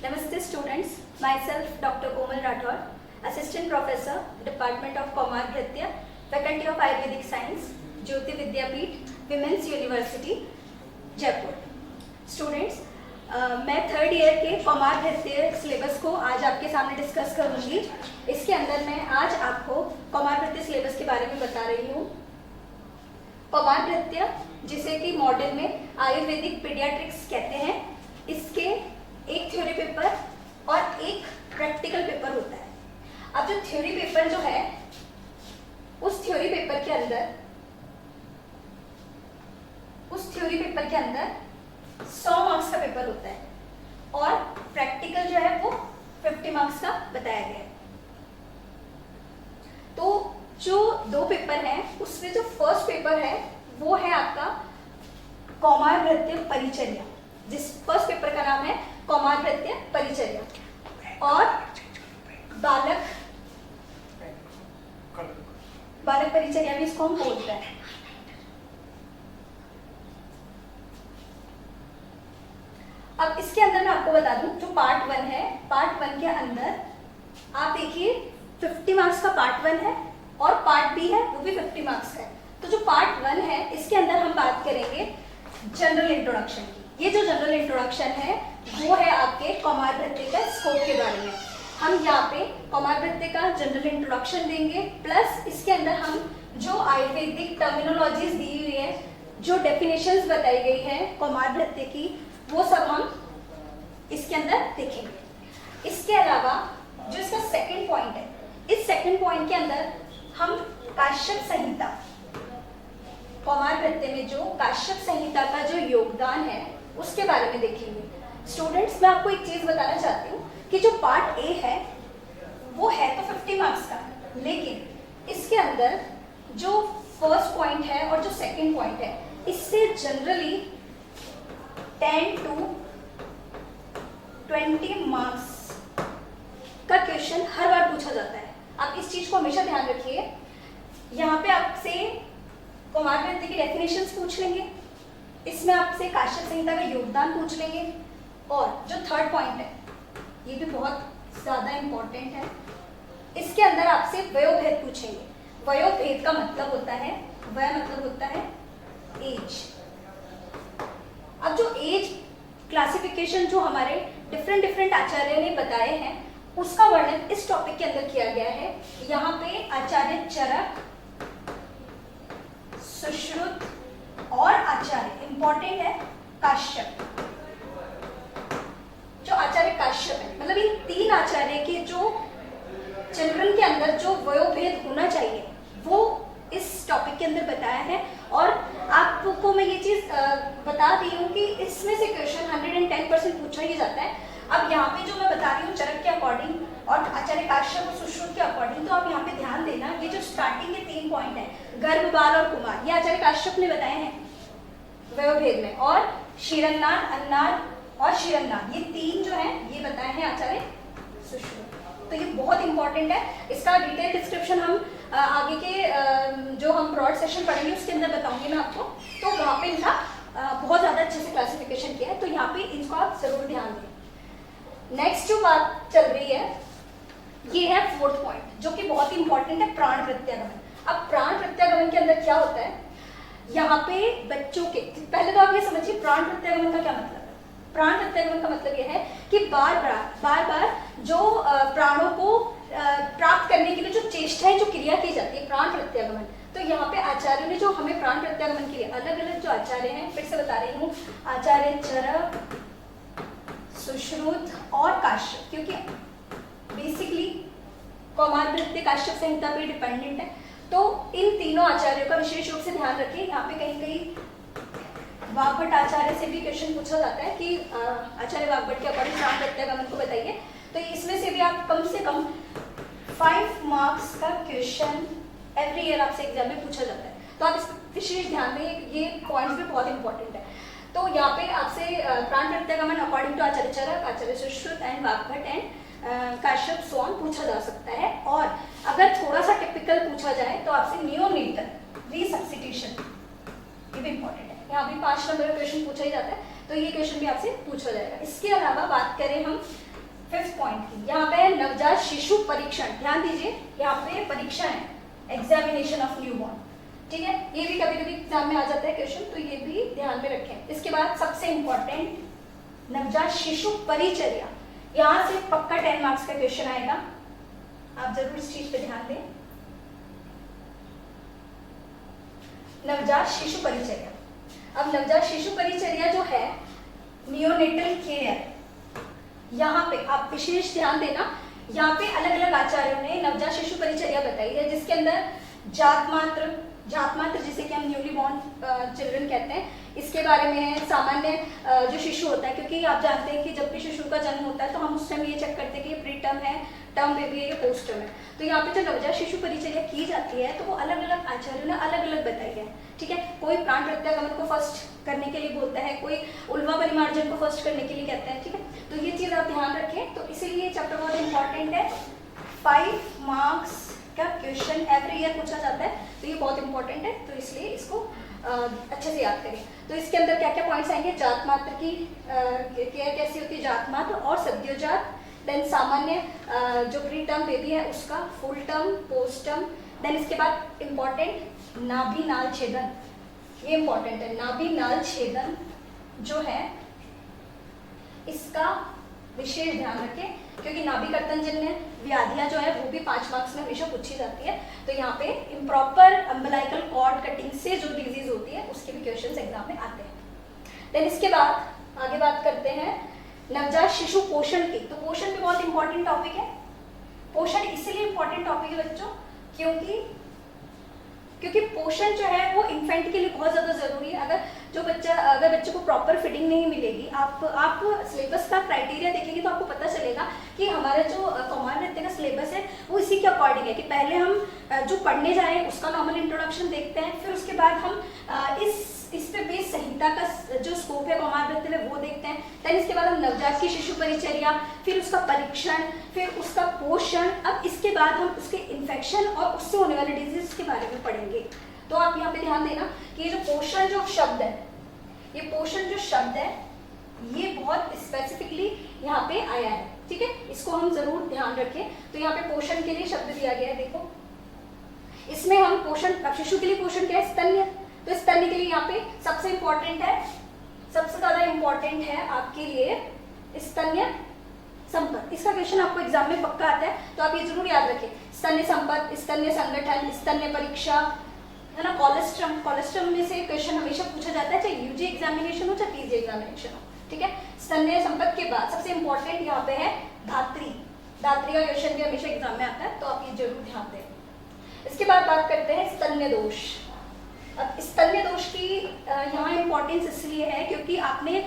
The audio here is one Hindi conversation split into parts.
Namaste students, myself Dr. Komal Rathod, Assistant Professor, Department of Kumar Bhritya, Faculty of Ayurvedic Science, Jyoti Vidyapeeth, Women's University, Jaipur. Students, मैं थर्ड ईयर के कुमार भृत्य सिलेबस को आज आपके सामने डिस्कस करूंगी। इसके अंदर मैं आज आपको कुमार भृत्य सिलेबस के बारे में बता रही हूँ। कुमार भृत्य, जिसे कि मॉडर्न में आयुर्वेदिक पीडियाट्रिक्स कहते हैं, इसके एक थ्योरी पेपर और एक प्रैक्टिकल पेपर होता है। अब जो थ्योरी पेपर जो है, उस थ्योरी पेपर के अंदर 100 मार्क्स का पेपर होता है और प्रैक्टिकल जो है वो 50 मार्क्स का बताया गया है। तो जो दो पेपर हैं, उसमें जो फर्स्ट पेपर है वो है आपका कौमार भृत्य परिचर्या, जिस फर्स्ट पेपर का नाम है कौमार भृत्य परिचर्या। और बालक परिचर्या भी इसको हम बोलते हैं। अब इसके अंदर मैं आपको बता दूं, जो पार्ट 1 है, पार्ट 1 के अंदर आप देखिए 50 मार्क्स का पार्ट 1 है और पार्ट बी है, वो भी 50 मार्क्स का है। तो जो पार्ट 1 है, इसके अंदर हम बात करेंगे जनरल इंट्रोडक्शन की। ये जो जनरल इंट्रोडक्शन है वो है आपके कौमार भृत्य का स्कोप के बारे में। हम यहाँ पे कौमार भृत्य का जनरल इंट्रोडक्शन देंगे, प्लस इसके अंदर हम जो आयुर्वेदिक टर्मिनोलॉजीज दी हुई है, जो डेफिनेशंस बताई गई है कौमार भृत्य की, वो सब हम इसके अंदर देखेंगे। इसके अलावा जो इसका सेकंड पॉइंट है, इस सेकंड पॉइंट के अंदर हम काश्यप संहिता, कौमार भृत्य में जो काश्यप संहिता का जो योगदान है उसके बारे में देखेंगे। स्टूडेंट्स, मैं आपको एक चीज बताना चाहती हूँ कि जो पार्ट ए है वो है तो 50 मार्क्स का, लेकिन इसके अंदर जो फर्स्ट पॉइंट है और जो सेकंड पॉइंट है, इससे जनरली 10 to 20 मार्क्स का क्वेश्चन हर बार पूछा जाता है। आप इस चीज को हमेशा ध्यान रखिए। यहाँ पे आपसे कौमार भृत्य की डेफिनेशंस पूछ लेंगे, इसमें आपसे काश्यप संहिता का योगदान पूछ लेंगे, और जो थर्ड पॉइंट है ये भी बहुत ज्यादा इंपॉर्टेंट है, इसके अंदर आपसे वयोभेद पूछेंगे। वयोभेद का मतलब होता है, वय मतलब होता है एज। अब जो एज क्लासिफिकेशन जो हमारे डिफरेंट आचार्य ने बताए हैं, उसका वर्णन इस टॉपिक के अंदर किया गया है। यहाँ पे आचार्य चरक, सुश्रुत और आचार्य इंपॉर्टेंट है काश्यप। जो आचार्य काश्यप है, मतलब इन तीन आचार्य के जो चिल्ड्रन के अंदर जो वयोभेद होना चाहिए वो इस टॉपिक के अंदर बताया है। और आपको मैं ये चीज बता दी हूँ कि इसमें से क्वेश्चन 110% पूछा ही जाता है। अब यहाँ पे जो मैं बता रही हूँ चरक के अकॉर्डिंग और आचार्य काश्यप और सुश्रुत के अकॉर्डिंग, तो आप यहाँ पे ध्यान देना, ये जो स्टार्टिंग के 3 पॉइंट है, गर्भ, बाल और कुमार, ये आचार्य काश्यप ने बताए हैं वयोभेद में, और क्षीरन्नाद, अन्नाद और क्षीरन्नाद, ये 3 जो है ये बताए हैं आचार्य सुश्रुत। तो ये बहुत इंपॉर्टेंट है। इसका डिटेल डिस्क्रिप्शन हम आगे के जो हम ब्रॉड सेशन पढ़ेंगे उसके अंदर बताऊंगी मैं आपको। तो वहाँ पे इनका बहुत ज़्यादा अच्छे से क्लासिफिकेशन किया है, तो यहाँ पे इनको आप जरूर ध्यान दें। नेक्स्ट जो बात चल रही है ये है फोर्थ पॉइंट, जो कि बहुत इंपॉर्टेंट है, प्राण प्रत्यागमन। अब प्राण प्रत्यागमन के अंदर क्या होता है, यहाँ पे बच्चों के, पहले तो आप ये समझिए प्राण प्रत्यागमन का क्या मतलब है। प्राण प्रत्यागमन का मतलब यह है कि बार बार जो प्राणों को प्राप्त करने के लिए जो चेष्टाएं, जो क्रिया की जाती है, प्राण प्रत्यागमन। तो यहाँ पे आचार्यों ने जो हमें प्राण प्रत्यागमन के लिए अलग अलग जो आचार्य हैं, फिर से बता रही हूँ, आचार्य चरक, सुश्रुत और काश्यप, क्योंकि बेसिकली कौमार भृत्य काश्यप संहिता पे डिपेंडेंट है। तो इन तीनों आचार्यों का विशेष रूप से ध्यान रखिए। यहाँ पे कहीं कहीं वाग्भट आचार्य से भी क्वेश्चन पूछा जाता है कि आचार्य वाग्भट के अकॉर्डिंग प्राण प्रत्यागमन को बताइए। तो इसमें से भी आप कम से कम 5 मार्क्स का क्वेश्चन एवरी ईयर आपसे एग्जाम में पूछा जाता है, तो आप इस पर विशेष ध्यान दें, ये पॉइंट्स भी बहुत इंपॉर्टेंट है। तो यहाँ पे आपसे प्राण प्रत्यागमन according to Acharya Charak, Acharya Sushruta and Vagbhata and Kashyap सोन पूछा जा सकता है। और अगर थोड़ा सा टिपिकल पूछा जाए तो आपसे नियोनेटल रिसब्स्टिट्यूशन, ये भी इंपॉर्टेंट है। यहाँ भी 5 नंबर का क्वेश्चन पूछा ही जाता है, तो ये क्वेश्चन भी आपसे पूछा जाएगा। इसके अलावा बात करें हम 5th पॉइंट की, यहाँ पे नवजात शिशु परीक्षण, ध्यान दीजिए यहाँ पे परीक्षण है, एग्जामिनेशन ऑफ न्यूबॉर्न, ठीक है। ये भी कभी कभी एग्जाम में आ जाता है क्वेश्चन, तो ये भी ध्यान में रखें। इसके बाद सबसे इंपॉर्टेंट नवजात शिशु परिचर्या, यहाँ से पक्का 10 मार्क्स का क्वेश्चन आएगा, आप जरूर इस चीज पे ध्यान दें। नवजात शिशु परिचर्या, अब नवजात शिशु परिचर्या जो है नियोनेटल केयर, यहाँ पे आप विशेष ध्यान देना। यहाँ पे अलग अलग आचार्यों ने नवजात शिशु परिचर्या बताई है, जिसके अंदर जात मात्र जिसे कि हम न्यूली बॉर्न चिल्ड्रन कहते हैं, इसके बारे में है। सामान्य जो शिशु होता है, क्योंकि आप जानते हैं कि जब भी शिशु का जन्म होता है तो हम उस टाइम ये चेक करते हैं कि ये प्री टर्म है, टर्म बेबी है या पोस्ट टर्म है। तो यहाँ पे जो नवजात शिशु परिचर्या की जाती है तो वो अलग अलग आचार्यों ने अलग अलग बताई है, ठीक है। कोई प्राण प्रत्यागमन को फर्स्ट करने के लिए बोलता है, कोई उल्वा परिमार्जन को फर्स्ट करने के लिए कहते हैं, ठीक है। तो ये चीज आप ध्यान रखें। तो इसीलिए चैप्टर बहुत इंपॉर्टेंट है, 5 मार्क्स का क्वेश्चन एवरी ईयर पूछा जाता है, तो ये बहुत इंपॉर्टेंट है, तो इसलिए इसको अच्छे से याद करें। तो इसके अंदर क्या क्या पॉइंट्स आएंगे, जात मात्र की केयर कैसी होती है, जात मात्र और सद्योजात, देन सामान्य जो प्री टर्म बेबी है उसका, full term, post term, then इसके बाद इंपॉर्टेंट नाभि नाल छेदन, ये इंपॉर्टेंट है। नाभि नाल छेदन जो है इसका विशेष ध्यान रखें, क्योंकि नाभि कर्तनजन्य व्याधियां जो है वो भी 5 मार्क्स में हमेशा पूछी जाती है। तो यहाँ पे इम्प्रॉपर अम्बलाइकल कॉर्ड कटिंग से जो डिजीज होती है उसके भी क्वेश्चंस एग्जाम में आते हैं। देन इसके बाद आगे बात करते हैं नवजात शिशु पोषण की। तो पोषण भी बहुत इंपॉर्टेंट टॉपिक है। पोषण इसलिए इंपॉर्टेंट टॉपिक है बच्चों क्योंकि पोषण जो है वो इन्फेंट के लिए बहुत ज्यादा जरूरी है। अगर बच्चे को प्रॉपर फीडिंग नहीं मिलेगी, आप सिलेबस का क्राइटेरिया देखेंगे तो आपको पता चलेगा कि हमारा जो कौमार नृत्य का सिलेबस है वो इसी के अकॉर्डिंग है कि पहले हम जो पढ़ने जाए उसका नॉर्मल इंट्रोडक्शन देखते हैं, फिर उसके बाद हम इस पे बेस संहिता का जो स्कोप है कौमार नृत्य में वो देखते हैं। देन इसके बाद हम नवजात की शिशु परिचर्या, फिर उसका परीक्षण, फिर उसका पोषण, अब इसके बाद हम उसके इन्फेक्शन और उससे होने वाले डिजीज के बारे में पढ़ेंगे। तो आप यहाँ पे ध्यान देना कि ये जो पोषण जो शब्द है, ये पोषण जो शब्द है ये बहुत स्पेसिफिकली यहाँ पे आया है, ठीक है। इसको हम जरूर ध्यान रखें। तो यहाँ पे पोषण के लिए शब्द दिया गया है, देखो इसमें हम पोषण, शिशु के लिए पोषण क्या है, स्तन्य। तो स्तन्य के लिए यहाँ पे सबसे इंपॉर्टेंट है, सबसे ज्यादा इंपॉर्टेंट है आपके लिए स्तन्य संपद। इसका क्वेश्चन आपको एग्जाम में पक्का आता है, तो आप ये जरूर याद रखें। स्तन्य संपद, स्तन्य संगठन, स्तन्य परीक्षा, है ना। कोलेस्ट्रम में से क्वेश्चन हमेशा पूछा जाता है, चाहे यूजी एग्जामिनेशन हो चाहे पीजी एग्जामिनेशन हो, ठीक है। स्तन्य संपद के बाद सबसे इंपॉर्टेंट यहाँ पे है धात्री का क्वेश्चन भी हमेशा एग्जाम में आता है, तो आप ये जरूर ध्यान दें। इसके बाद बात करते हैं स्तन्य दोष। अब स्तन्य दोष की यहाँ इंपॉर्टेंस इसलिए है क्योंकि आपने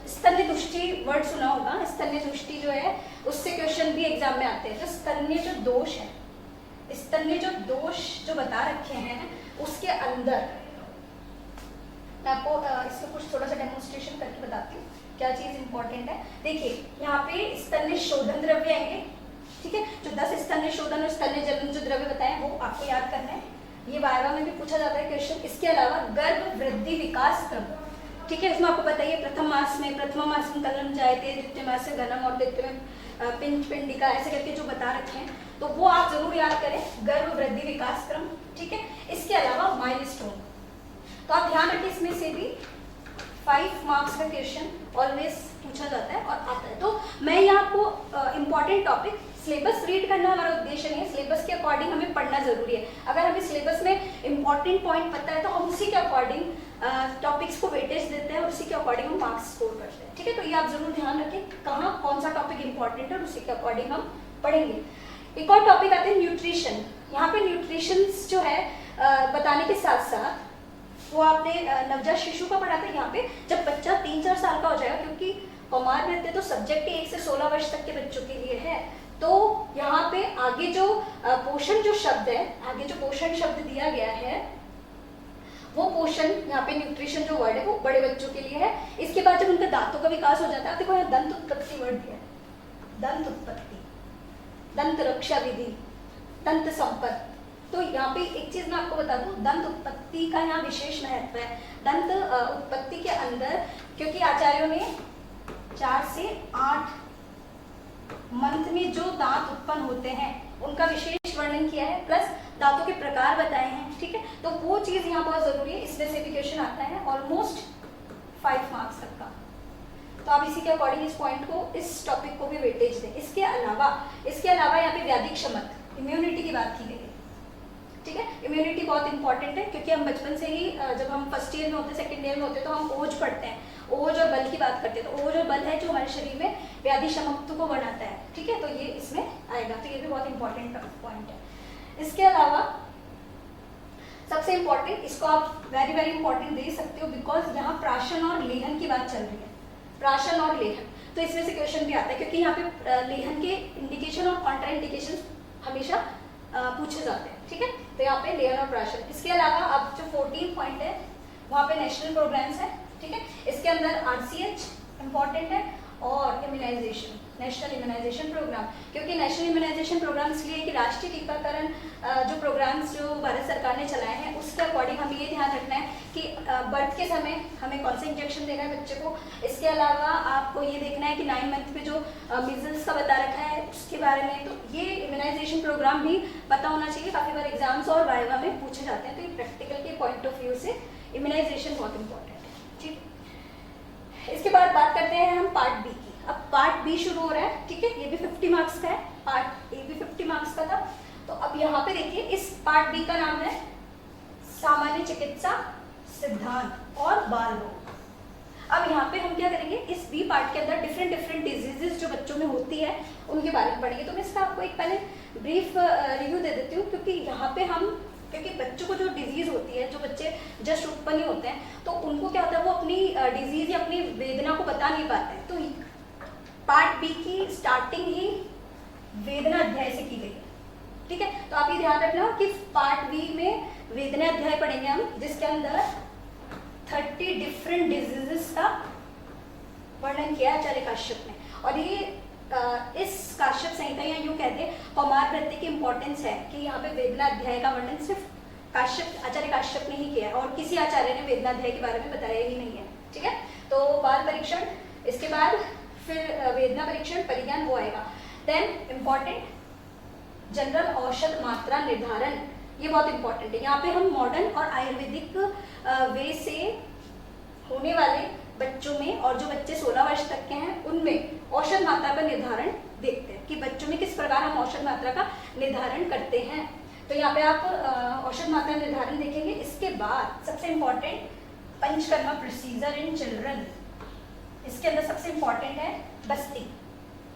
स्तन्य दुष्टि वर्ड सुना होगा। स्तन्य दुष्टि जो है उससे क्वेश्चन भी एग्जाम में आते हैं। तो स्तन्य जो दोष है, स्तन्य जो दोष जो बता रखे हैं उसके अंदर मैं आपको इसको कुछ थोड़ा सा डेमोन्स्ट्रेशन करके बताती हूँ क्या चीज इंपॉर्टेंट है। देखिए यहाँ पे स्तन्य शोधन द्रव्य आएंगे, ठीक है। जो 10 स्तन्य शोधन और स्तन्य जलन जो द्रव्य बताए वो आपको याद करना है, ये वायवा में भी पूछा जाता है क्वेश्चन। इसके अलावा गर्भ वृद्धि विकास क्रम, ठीक है। इसमें आपको बताइए प्रथम मास में कलम जायते, द्वितीय मास में घनम और द्वितीय में पिंड पिंडिका, ऐसे करके जो बता रखे हैं तो वो आप जरूर याद करें, गर्भ वृद्धि विकास क्रम, ठीक है। इसके अलावा माइलस्टोन, तो आप ध्यान रखिए इसमें से भी 5 मार्क्स का क्वेश्चन ऑलवेज पूछा जाता है और आता है। तो मैं यहाँ आपको इम्पॉर्टेंट टॉपिक, सिलेबस रीड करना हमारा उद्देश्य नहीं है, सिलेबस के अकॉर्डिंग हमें पढ़ना जरूरी है। अगर हमें सिलेबस में इंपॉर्टेंट पॉइंट पता है तो हम उसी के अकॉर्डिंग टॉपिक्स को वेटेज देते हैं और उसी के अकॉर्डिंग हम मार्क्स स्कोर करते हैं, ठीक है। तो ये आप जरूर ध्यान रखें कहाँ कौन सा टॉपिक इंपॉर्टेंट है और उसी के अकॉर्डिंग हम पढ़ेंगे। एक और टॉपिक आते हैं न्यूट्रिशन। यहाँ पे न्यूट्रिशन जो है बताने के साथ साथ वो आपने नवजात शिशु का पढ़ा था। यहाँ पे जब बच्चा 3-4 साल का हो जाएगा, क्योंकि कौमार नृत्य तो सब्जेक्ट 1 से 16 वर्ष तक के बच्चों के लिए है, तो यहाँ पे आगे जो पोषण जो शब्द है, आगे जो पोषण शब्द दिया गया है वो पोषण, यहाँ पे न्यूट्रिशन जो वर्ड है वो बड़े बच्चों के लिए है। इसके बाद जब उनके दांतों का विकास हो जाता है, देखो यहाँ दंत उत्पत्ति वर्ड दिया है, दंत उत्पत्ति, दंत रक्षा विधि, दंत संपद। तो यहाँ पे एक चीज मैं आपको बता दूं, दंत उत्पत्ति का यहाँ विशेष महत्व है। दंत उत्पत्ति के अंदर क्योंकि आचार्यों ने 4 से 8 में जो दांत उत्पन्न होते हैं उनका विशेष वर्णन किया है, प्लस दांतों के प्रकार बताए हैं, ठीक है। तो वो चीज यहाँ बहुत जरूरी है, इसमें से भी क्वेश्चन आता है ऑलमोस्ट 5 मार्क्स तक का। तो आप इसी के अकॉर्डिंग इस पॉइंट को, इस टॉपिक को भी वेटेज दें। इसके अलावा यहाँ पे व्याधि क्षमता, इम्यूनिटी की बात की गई है, ठीक है। इम्यूनिटी बहुत इंपॉर्टेंट है, क्योंकि हम बचपन से ही जब हम फर्स्ट ईयर में होते हैं, सेकंड ईयर में होते हैं, तो हम ओज पढ़ते हैं, ओज और बल की बात करते हैं। तो ओज और बल है जो हमारे शरीर में व्याधि क्षमता को बनाता है, ठीक है। तो ये इसमें आएगा, तो ये भी बहुत इंपॉर्टेंट पॉइंट है। इसके अलावा सबसे इंपॉर्टेंट, इसको आप वेरी वेरी इंपॉर्टेंट दे सकते हो, बिकॉज यहाँ प्राशन और लेहन की बात चल रही है, प्राशन और लेहन, तो इसमें से क्वेश्चन भी आता है, क्योंकि यहाँ पे लेहन के इंडिकेशन और कॉन्ट्रा इंडिकेशन हमेशा पूछे जाते हैं, ठीक है। तो यहाँ पे लेहन और प्राशन। इसके अलावा अब जो 14 पॉइंट है वहाँ पे नेशनल प्रोग्राम्स है, ठीक है। इसके अंदर RCH इम्पॉर्टेंट है और इम्यूनाइजेशन, नेशनल इम्यूनाइजेशन प्रोग्राम, क्योंकि नेशनल इम्यूनाइजेशन प्रोग्राम इसलिए कि राष्ट्रीय टीकाकरण जो प्रोग्राम्स जो भारत सरकार ने चलाए हैं उसके अकॉर्डिंग हमें ये ध्यान रखना है कि बर्थ के समय हमें कौन सा इंजेक्शन देना है बच्चे को। इसके अलावा आपको ये देखना है कि 9 मंथ में जो मीजल्स का बता रखा है उसके बारे में, तो ये इम्यूनाइजेशन प्रोग्राम भी पता होना चाहिए। काफ़ी बार एग्जाम्स और वाइवा में पूछे जाते हैं, तो ये प्रैक्टिकल के पॉइंट ऑफ व्यू से इम्यूनाइजेशन बहुत इंपॉर्टेंट है, ठीक। इसके बाद बात करते हैं हम पार्ट बी की। अब पार्ट बी शुरू हो रहा है, ठीक है। ये भी 50 मार्क्स का है, पार्ट ए भी 50 मार्क्स का था। तो अब यहाँ पे देखिए, इस पार्ट बी का नाम है सामान्य चिकित्सा सिद्धांत और बाल रोग। अब यहाँ पे हम क्या करेंगे, इस बी पार्ट के अंदर डिफरेंट डिजीजेस जो बच्चों में होती है उनके बारे में पढ़ेंगे। तो मैं इसका आपको एक पहले ब्रीफ रिव्यू दे देती हूँ, क्योंकि यहाँ पे क्योंकि बच्चों को जो डिजीज होती है, जो बच्चे जस्ट उत्पन्न ही होते हैं, तो उनको क्या होता है, वो अपनी डिजीज या अपनी वेदना को बता नहीं पाते हैं। तो पार्ट बी की स्टार्टिंग ही वेदना अध्याय से की गई है, ठीक है। तो आप ये ध्यान रखना कि पार्ट बी में वेदना अध्याय पढ़ेंगे हम, जिसके अंदर 30 डिफरेंट डिजीजेस का वर्णन किया आचार्य काश्यप ने। और ये इस काश्यप संहिता या यूं कहते हैं कौमार वृत्ति की इंपॉर्टेंस है कि यहाँ पे वेदना अध्याय का वर्णन सिर्फ आचार्य काश्यप ने ही किया है, और किसी आचार्य ने वेदना अध्याय के बारे में बताया ही नहीं है, ठीक है। तो बाल परीक्षण, इसके बाद फिर वेदना परीक्षण, परिज्ञान वो आएगा। देन इम्पॉर्टेंट जनरल औषध मात्रा निर्धारण, ये बहुत इंपॉर्टेंट है। यहाँ पे हम मॉडर्न और आयुर्वेदिक वे से होने वाले बच्चों में, और जो बच्चे 16 वर्ष तक के हैं उनमें औषध मात्रा का निर्धारण देखते हैं कि बच्चों में किस प्रकार हम औषध मात्रा का निर्धारण करते हैं। तो यहाँ पे आप औषध मात्रा निर्धारण देखेंगे। इसके बाद सबसे important panchakarma procedure in children, इसके अंदर सबसे इंपॉर्टेंट है बस्ती।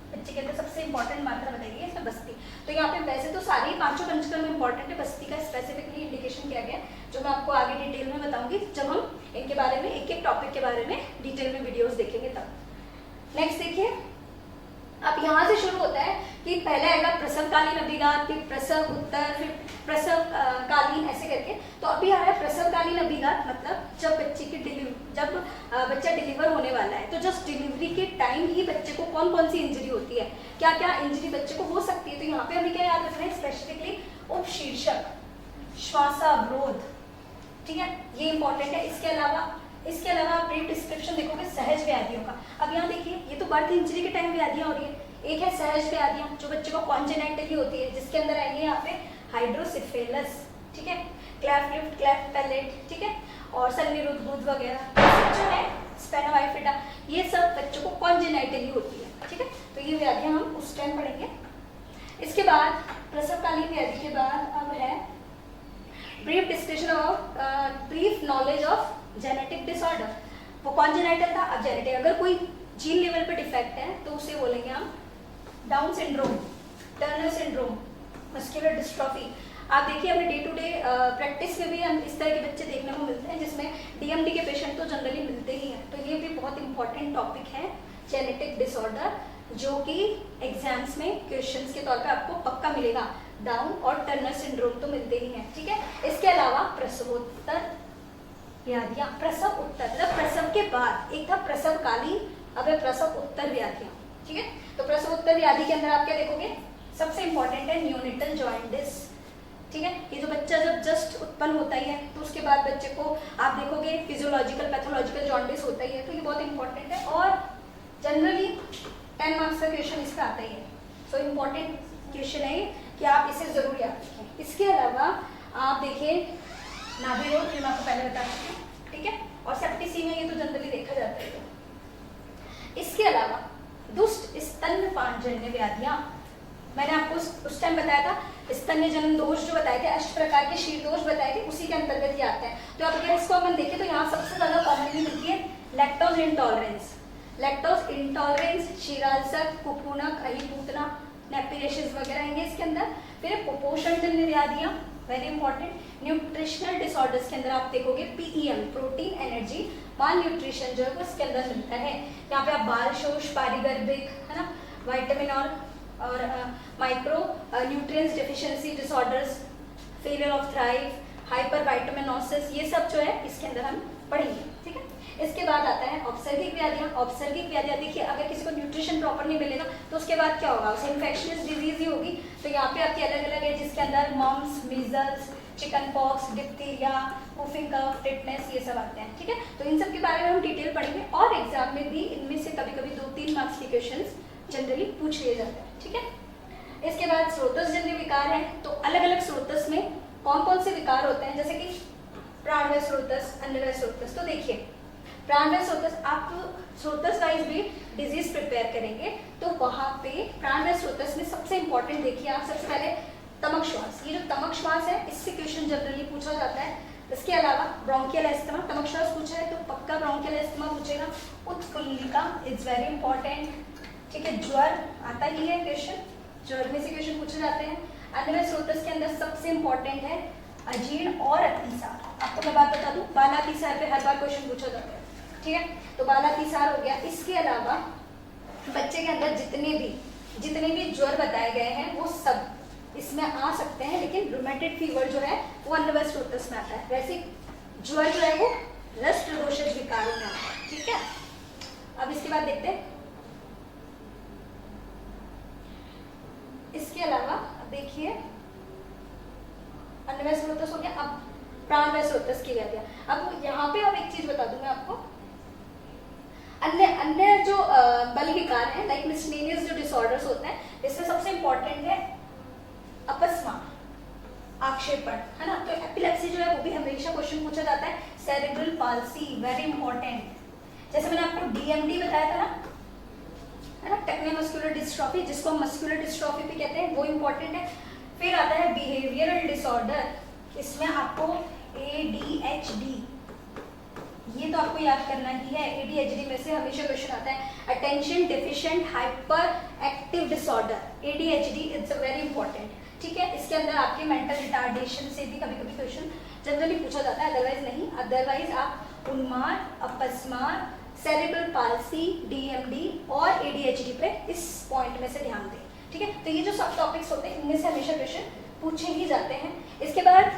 बच्चे के अंदर सबसे इंपॉर्टेंट मात्रा बताइए इसमें बस्ती। तो यहाँ पे वैसे तो सारी 5 पंचकर्म इंपॉर्टेंट है, बस्ती का स्पेसिफिकली इंडिकेशन किया गया, जो मैं आपको आगे डिटेल में बताऊंगी जब हम इनके बारे में एक टॉपिक के बारे में डिटेल में वीडियोस देखेंगे तब। नेक्स्ट देखिए, अब यहाँ से शुरू होता है कि पहले आएगा प्रसवकालीन अभिघात, फिर प्रसव उत्तर, फिर प्रसव कालीन, ऐसे करके। तो अभी आ रहा है प्रसवकालीन अभिघात, मतलब जब बच्चे की जब बच्चा डिलीवर होने वाला है, तो जस्ट डिलीवरी के टाइम ही बच्चे को कौन कौन सी इंजरी होती है, क्या क्या इंजरी बच्चे को हो सकती है। तो यहाँ पे हमें क्या याद रखना है, स्पेसिफिकली उपशीर्षक, श्वासावरोध, ठीक है, ये इंपॉर्टेंट है। इसके अलावा आप ब्रीफ डिस्क्रिप्शन देखोगे सहज व्याधियों का। अब यहाँ देखिए, ये तो बर्थ इंजरी के टाइम व्याधियाँ हो रही है, एक है सहज व्याधियाँ जो बच्चे को कॉन्जेनाइटली होती है, जिसके अंदर आएंगे यहाँ पे हाइड्रोसिफेलस, ठीक है, क्लेफ्ट लिप, क्लेफ्ट पैलेट, ठीक है, और सन्निरुद्ध वगैरह जो है, स्पेनोवाइफिडा, ये सब बच्चों को कॉन्जेनाइटली होती है, ठीक है। तो ये व्याधियाँ हम उस टाइम पढ़ेंगे। इसके बाद प्रसवकालीन व्याधि के बाद अब है brief discussion of brief knowledge of genetic disorder. वो कॉन्जेनाइटल था, अब जेनेटिक। अगर कोई जीन लेवल पे डिफेक्ट है तो उसे बोलेंगे हम down syndrome, Turner syndrome, muscular dystrophy. आप देखिए अपने डे टू डे प्रैक्टिस में भी हम इस तरह के बच्चे देखने को मिलते हैं, जिसमें DMD के पेशेंट तो जनरली मिलते ही हैं। तो ये भी बहुत इंपॉर्टेंट टॉपिक है, जेनेटिक डिसऑर्डर, जो कि एग्जाम्स में क्वेश्चंस के तौर पे आपको पक्का मिलेगा। डाउन और टर्नर सिंड्रोम तो मिलते ही हैं, ठीक है। इसके अलावा प्रसवोत्तर व्याधियाँ, प्रसव उत्तर मतलब प्रसव के बाद, एक था प्रसवकालीन, अब है प्रसव उत्तर व्याधियाँ, ठीक है। तो प्रसव उत्तर व्याधि के अंदर आप क्या देखोगे, सबसे इंपॉर्टेंट है न्यूनिटल जॉइंटिस, ठीक है। ये जो बच्चा जब जस्ट उत्पन्न होता ही है तो उसके बाद बच्चे को आप देखोगे फिजियोलॉजिकल पैथोलॉजिकल जॉइंटिस होता ही है, तो ये बहुत इंपॉर्टेंट है। और जनरली 10 मार्क्स का क्वेश्चन इस पर आता ही है, सो इम्पोर्टेंट क्वेश्चन है कि आप इसे जरूर याद रखें। इसके अलावा आप देखिए नाभि रोग, मैं आपको पहले बता चुकी हूँ, ठीक है, और सेप्टिक सी में ये तो जनरली देखा जाता है। इसके अलावा दुष्ट स्तनपानजन्य व्याधियां, मैंने आपको उस टाइम बताया था स्तन्य जन्म दोष जो बताए थे, 8 प्रकार के शीर दोष बताए थे, उसी के अंतर्गत ये आते हैं। तो अब अगर इसको अपन देखें तो यहाँ सबसे ज्यादा कॉमनली मिलती है लैक्टोज इंटॉलरेंस। लैक्टोज इंटॉलरेंस, क्षीराल्सर, कुपोनक, अहिपूतना, नेपिरेशिस वगैरह आएंगे इसके अंदर। फिर कुपोषण जन्य व्याधियां, वेरी इंपॉर्टेंट। न्यूट्रिशनल डिसऑर्डर्स के अंदर आप देखोगे पीईएम, प्रोटीन एनर्जी माल न्यूट्रिशन जो है वो इसके अंदर मिलता है। यहाँ पे आप बाल शोष, पारिगर्भिक, है ना, वाइटामिन और micronutrients deficiency disorders, failure of thrive, hypervitaminosis, ये सब जो है इसके अंदर हम पढ़ेंगे, ठीक है। इसके बाद आता है औपसर्गिक व्याधियां। औपसर्गिक व्याधियां देखिए, अगर किसी को न्यूट्रिशन प्रॉपर नहीं मिलेगा तो उसके बाद क्या होगा, उसे इन्फेक्शियस डिजीज ही होगी। तो यहाँ पे आपकी अलग अलग है, जिसके अंदर mumps, measles, chickenpox, diphtheria, whooping cough, tetanus, ये सब आते हैं, ठीक है। तो इन सब के बारे में हम डिटेल पढ़ेंगे और एग्जाम में भी इनमें से कभी कभी 2-3 मार्क्स के क्वेश्चंस जनरली पूछ लिए जाते हैं, ठीक है। इसके बाद स्रोतस जन्य विकार है। तो अलग अलग स्रोतस में कौन कौन से विकार होते हैं, जैसे कि प्राणवय स्रोतस, अन्नवय स्रोतस। तो देखिए प्राणवय स्रोतस, आप स्रोतस वाइज भी डिजीज प्रिपेयर करेंगे तो वहां पे प्राणवय स्रोतस में सबसे इंपॉर्टेंट देखिए आप, सबसे पहले तमक श्वास। ये जो तमक श्वास है इससे क्वेश्चन जनरली पूछा जाता है। इसके अलावा ब्रोंकियल एस्थमा, तमक श्वास पूछा है तो पक्का ब्रोंकियल एस्थमा पूछेगा। उत्कुल्लिका इज वेरी इंपॉर्टेंट, ठीक है। ज्वर आता ही है क्वेश्चन, ज्वर में से क्वेश्चन पूछे जाते हैं। अन्य स्रोतस के अंदर सबसे इंपॉर्टेंट है अजीर्ण और अतिसार। आपको मैं बात बता दूं, बालातिसार पे हर बार क्वेश्चन पूछा जाता है, ठीक है। तो बालातिसार हो गया। इसके अलावा बच्चे के अंदर जितने भी ज्वर बताए गए हैं वो सब इसमें आ सकते हैं, लेकिन रूमेटॉइड फीवर जो है वो अन्य स्रोतस में आता है। वैसे ज्वर जो है वो रस प्रदोषक विकारों में आता है, ठीक है। अब इसके बाद देखते हैं, इसके अलावा अब देखिए अन्य स्रोतस हो गया। अब प्राणवय स्रोतस की व्याधियां। अब यहाँ पे अब एक चीज बता दूं मैं आपको, अन्य जो बल विकार हैं, लाइक मिसलेनियस जो डिसऑर्डर्स होते हैं, इसमें सबसे इंपॉर्टेंट है अपस्मा, आक्षेपण, है ना। तो एपिलेप्सी जो है वो भी हमेशा क्वेश्चन पूछा जाता है। Cerebral palsy, very important. जैसे मैंने आपको डीएमडी बताया था ना, है ना, टेक्निकल मस्कुलर डिस्ट्रॉफी, जिसको हम मस्कुलर डिस्ट्रॉफी भी कहते हैं, वो इंपॉर्टेंट है। फिर आता है बिहेवियरल डिसऑर्डर, इसमें आपको ADHD, ये तो आपको याद करना ही है। ADHD में से हमेशा क्वेश्चन आता है attention deficient hyper active disorder, ADHD it's a very important, ठीक है। इसके अंदर आपके मेंटल रिटार्डेशन से भी कभी कभी क्वेश्चन जनरली पूछा जाता है, अदरवाइज नहीं। अदरवाइज आप उन्माद, अपस्मार, सेरेब्रल पाल्सी, DMD और ADHD पे इस पॉइंट में से ध्यान दें, ठीक है। तो ये जो सब टॉपिक्स होते हैं इनमें से हमेशा क्वेश्चन पूछे ही जाते हैं। इसके बाद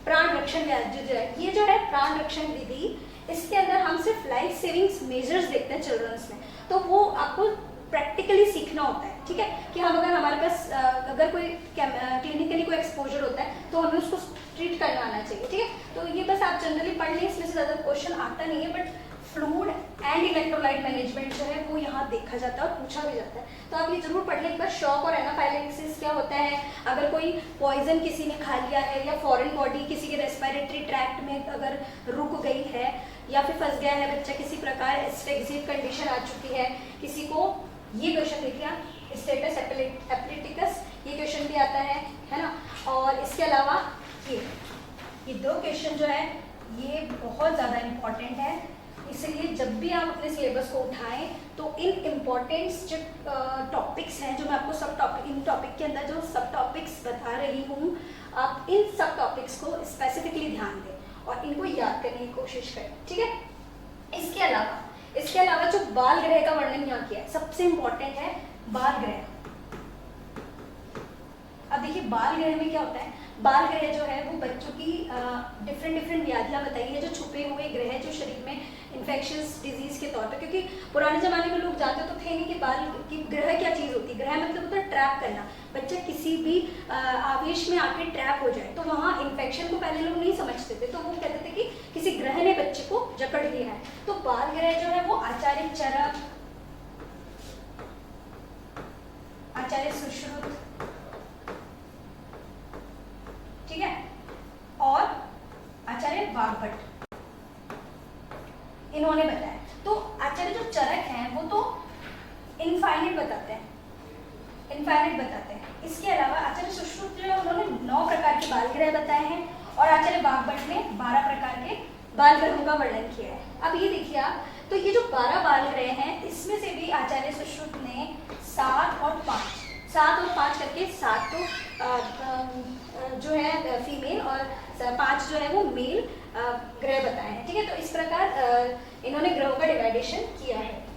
प्राण रक्षण व्याधि जो है, ये जो है प्राण रक्षण विधि, इसके अंदर हम सिर्फ लाइफ सेविंग्स मेजर्स देखते हैं चिल्ड्रंस में, तो वो आपको प्रैक्टिकली सीखना होता है, ठीक है। कि हम अगर हमारे पास अगर कोई क्लिनिकली कोई एक्सपोजर होता है तो हमें उसको ट्रीट करना आना चाहिए, ठीक है। तो ये बस आप जनरली पढ़ लें, इसमें से ज़्यादा क्वेश्चन आता नहीं है, but fluid and electrolyte management जो है वो यहाँ देखा जाता है और पूछा भी जाता है। तो आप ये जरूर पढ़ लें एक बार। शॉक और एनाफाइलेक्सिस क्या होता है, अगर कोई पॉइजन किसी ने खा लिया है या फॉरेन बॉडी किसी के रेस्पिरेटरी ट्रैक्ट में अगर रुक गई है या फिर फंस गया है बच्चा, किसी प्रकार एस्फिक्सिएट कंडीशन आ चुकी है किसी को, ये क्वेश्चन देखिए आप, स्टेटस एपिलेटिकस, ये क्वेश्चन भी आता है ना। और इसके अलावा ये 2 क्वेश्चन जो है ये बहुत ज़्यादा इम्पॉर्टेंट है, इसलिए जब भी आप अपने सिलेबस को उठाएं तो इन इम्पॉर्टेंट जो टॉपिक्स हैं, जो मैं आपको सब टॉपिक, इन टॉपिक के अंदर जो सब टॉपिक्स बता रही हूँ, आप इन सब टॉपिक्स को स्पेसिफिकली ध्यान दें और इनको याद करने की कोशिश करें, ठीक है। इसके अलावा जो बाल ग्रह का वर्णन यहाँ किया है, सबसे इम्पॉर्टेंट है बाल ग्रह। अब देखिए बाल ग्रह में क्या होता है, बाल ग्रह जो है वो बच्चों की डिफरेंट व्याधियां बताई है, जो छुपे हुए ग्रह जो शरीर में इन्फेक्शियस डिजीज के तौर पे, क्योंकि पुराने जमाने में लोग जानते तो थे नहीं कि बाल की ग्रह क्या चीज़ होती है। ग्रह मतलब होता है ट्रैप करना, बच्चा किसी भी आवेश में आके ट्रैप हो जाए, तो वहाँ इन्फेक्शन को पहले लोग नहीं समझते थे, तो वो कहते थे कि किसी ग्रह ने बच्चे को जकड़ लिया है। तो बाल ग्रह जो है वो आचार्य सुश्रुत, ठीक है, और आचार्य वाग्भट, इन्होंने बताया। तो आचार्य जो चरक हैं वो तो इनफाइनाइट बताते हैं, इसके अलावा आचार्य सुश्रुत जो है उन्होंने 9 प्रकार के बाल ग्रह बताए हैं और आचार्य वाग्भट ने 12 प्रकार के बाल ग्रहों का वर्णन किया है। अब ये देखिए आप, तो ये जो 12 बाल ग्रह हैं इसमें से भी आचार्य सुश्रुत ने 7 और 5 करके 7 तो जो है फीमेल और 5 जो है वो मेल ग्रह बताए हैं, ठीक है। तो इस प्रकार इन्होंने ग्रहों का डिवाइडेशन किया है।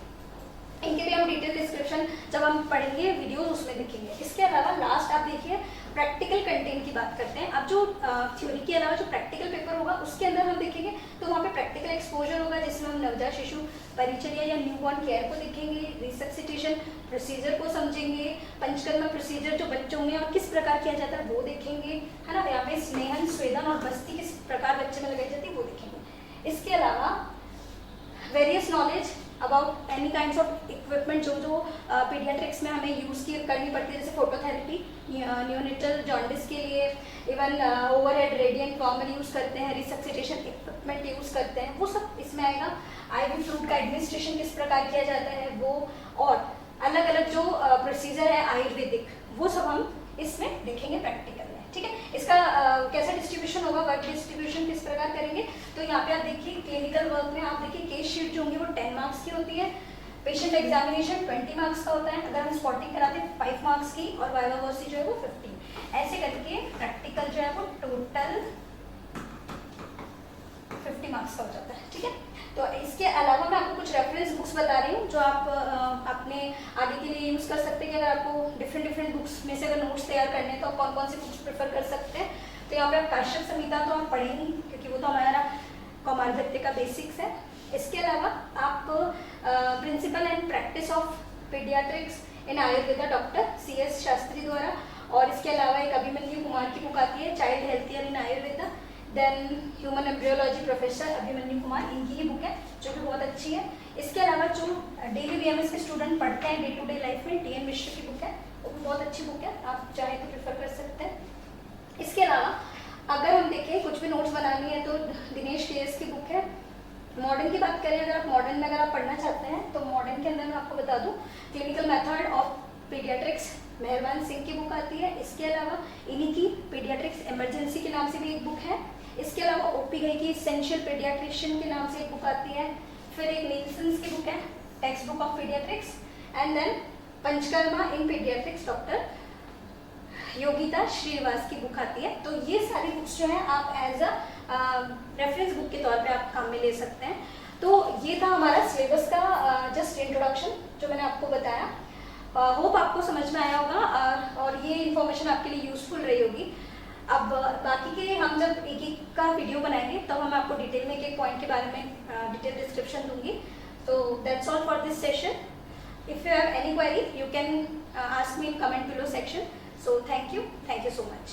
इनके भी हम डिटेल डिस्क्रिप्शन जब हम पढ़ेंगे वीडियोस उसमें दिखेंगे। इसके अलावा लास्ट आप देखिए प्रैक्टिकल कंटेंट की बात करते हैं। अब जो थ्योरी के अलावा जो प्रैक्टिकल पेपर होगा उसके अंदर हम देखेंगे तो वहाँ पे प्रैक्टिकल एक्सपोजर होगा, जिसमें हम नवजात शिशु परिचर्या या न्यूबॉर्न केयर को देखेंगे, रिसक्सिटेशन प्रोसीजर को समझेंगे, पंचकर्मा प्रोसीजर जो बच्चों में और किस प्रकार किया जाता है वो देखेंगे, है ना। यहाँ पे स्नेहन, स्वेदन और बस्ती किस प्रकार बच्चे में लगाई जाती है वो देखेंगे। इसके अलावा various knowledge about any kinds of equipment जो पीडियाट्रिक्स में हमें यूज़ करनी पड़ती है, जैसे फोटोथेरेपी न्यूनेटल जॉन्डिस के लिए, even overhead radiant normal use करते हैं, रिसक्सिटेशन इक्विपमेंट यूज़ करते हैं, वो सब इसमें आएगा। आईवी फ्लूइड का एडमिनिस्ट्रेशन किस प्रकार किया जाता है वो, और अलग अलग जो प्रोसीजर है आयुर्वेदिक, वो सब हम इसमें देखेंगे प्रैक्टिकल में, ठीक है। इसका कैसा डिस्ट्रीब्यूशन होगा, वर्क डिस्ट्रीब्यूशन किस प्रकार करेंगे, तो यहाँ पे आप देखिए क्लिनिकल वर्क में आप देखिए केस शीट जो होंगी वो 10 मार्क्स की होती है, पेशेंट एग्जामिनेशन 20 मार्क्स का होता है, अगर हम स्पॉटिंग कराते हैं 5 मार्क्स की, और वाइवा वर्सी जो है वो 15। ऐसे करके प्रैक्टिकल जो है वो टोटल 50 मार्क्स का हो जाता है, ठीक है। तो इसके अलावा मैं आपको कुछ रेफरेंस बुक्स बता रही हूँ जो आप अपने आगे के लिए यूज़ कर सकते हैं कि अगर आपको डिफरेंट बुक्स में से अगर नोट्स तैयार करने हैं तो आप कौन कौन सी बुक्स प्रेफर कर सकते हैं। तो यहाँ पे आप काश्यप संहिता तो आप पढ़ेंगे क्योंकि वो तो हमारा कौमारभत्य का बेसिक्स है। इसके अलावा आप principle and practice of paediatrics in Ayurveda doctor CS Shastri द्वारा, और इसके अलावा एक अभिमन्यु कुमार की बुक आती है child health care in Ayurveda, then human embryology professor Abhimanyu Kumar, इनकी ही बुक है जो कि बहुत अच्छी है। इसके अलावा जो डेली BMS के स्टूडेंट पढ़ते हैं डे टू डे लाइफ में, TN मिश्र की बुक है, वो भी बहुत अच्छी बुक है, आप चाहे तो प्रेफर कर सकते हैं। इसके अलावा अगर हम देखें कुछ भी नोट्स बनानी है तो दिनेश KS की बुक है। मॉडर्न की बात करें, अगर आप मॉडर्न में अगर आप पढ़ना चाहते हैं तो मॉडर्न के अंदर मैं आपको बता दूँ क्लिनिकल मेथड ऑफ पीडियाट्रिक्स मेहरबान सिंह की बुक आती है। इसके अलावा इन्हीं की पीडियाट्रिक्स इमरजेंसी के नाम से भी एक बुक है। इसके अलावा OP घई की इसेंशियल पीडियाट्रिशियन के नाम से एक बुक आती है। फिर एक नीलसन्स की बुक है text book of paediatrics, and then Panchakarma in paediatrics doctor Yogita Srinivas की बुक आती है। तो ये सारी बुक्स जो है आप एज अ रेफरेंस बुक के तौर पे आप काम में ले सकते हैं। तो ये था हमारा सिलेबस का जस्ट इंट्रोडक्शन जो मैंने आपको बताया। होप आपको समझ में आया होगा और ये इन्फॉर्मेशन आपके लिए यूजफुल रही होगी। अब बाकी के हम जब एक एक का वीडियो बनाएंगे तब मैं आपको डिटेल में एक पॉइंट के बारे में डिटेल डिस्क्रिप्शन दूंगी। तो that's all for this session. If you have any query you can ask me in comment below section. So thank you so much.